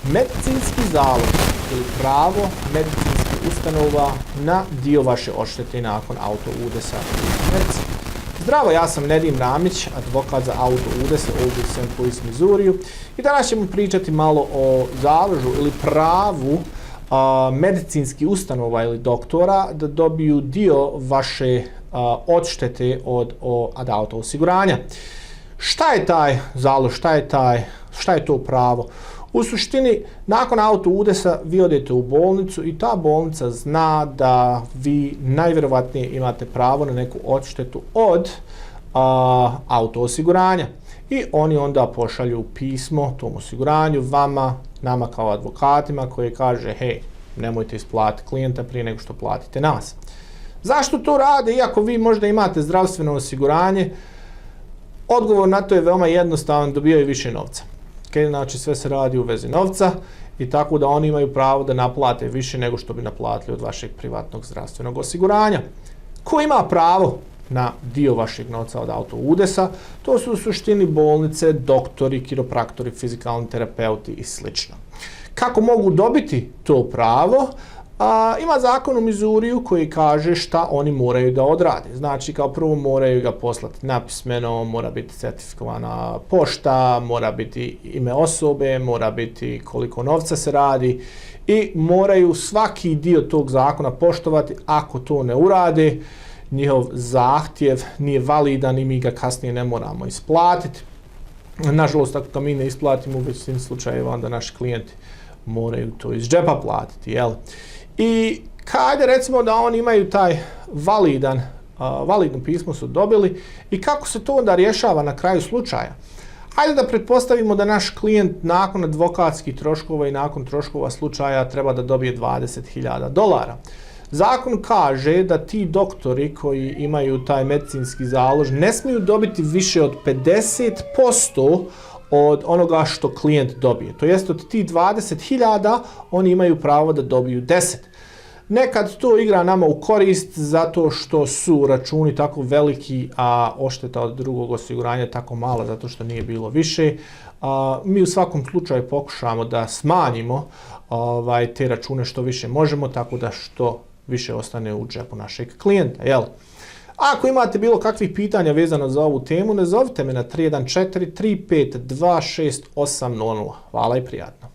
medicinski zalog ili pravo medicinskih ustanova na dio vaše odštete nakon auto udesa u Americi. Zdravo, ja sam Nedim Ramić, advokat za auto udese ovdje u St. Louis, Missouriju i danas ćemo pričati malo o založu ili pravu medicinskih ustanova ili doktora da dobiju dio vaše odštete od auto osiguranja. Šta je taj zalog, šta je to pravo? U suštini, nakon auto udesa vi odete u bolnicu i ta bolnica zna da vi najvjerovatnije imate pravo na neku odštetu od auto osiguranja. I oni onda pošalju pismo tom osiguranju vama, nama kao advokatima koji kaže hej, nemojte isplatiti klijenta prije nego što platite nas. Zašto to rade iako vi možda imate zdravstveno osiguranje? Odgovor na to je veoma jednostavan, dobijaju više novca. Znači sve se radi u vezi novca i tako da oni imaju pravo da naplate više nego što bi naplatili od vašeg privatnog zdravstvenog osiguranja. Ko ima pravo na dio vašeg novca od auto udesa? To su u suštini bolnice, doktori, kiropraktori, fizikalni terapeuti i sl. Kako mogu dobiti to pravo? Ima zakon u Missouriju koji kaže šta oni moraju da odrade. Znači, kao prvo moraju ga poslati napismeno, mora biti certifikovana pošta, mora biti ime osobe, mora biti koliko novca se radi i moraju svaki dio tog zakona poštovati. Ako to ne urade, njihov zahtjev nije validan i mi ga kasnije ne moramo isplatiti. Nažalost, ako ga mi ne isplatimo, u većini slučajeva onda naši klijenti moraju to iz džepa platiti, jel? I kada recimo da oni imaju taj validno pismo su dobili i kako se to onda rješava na kraju slučaja? Hajde da pretpostavimo da naš klijent nakon advokatskih troškova i nakon troškova slučaja treba da dobije $20.000. Zakon kaže da ti doktori koji imaju taj medicinski založ ne smiju dobiti više od 50% od onoga što klijent dobije. To jest od tih 20.000 oni imaju pravo da dobiju 10. Nekad to igra nama u korist zato što su računi tako veliki, a odšteta od drugog osiguranja tako mala zato što nije bilo više. Mi u svakom slučaju pokušamo da smanjimo te račune što više možemo, tako da što više ostane u džepu našeg klijenta, jel? Ako imate bilo kakvih pitanja vezano za ovu temu, nazovite me na 314 352 6800. Hvala i prijatno.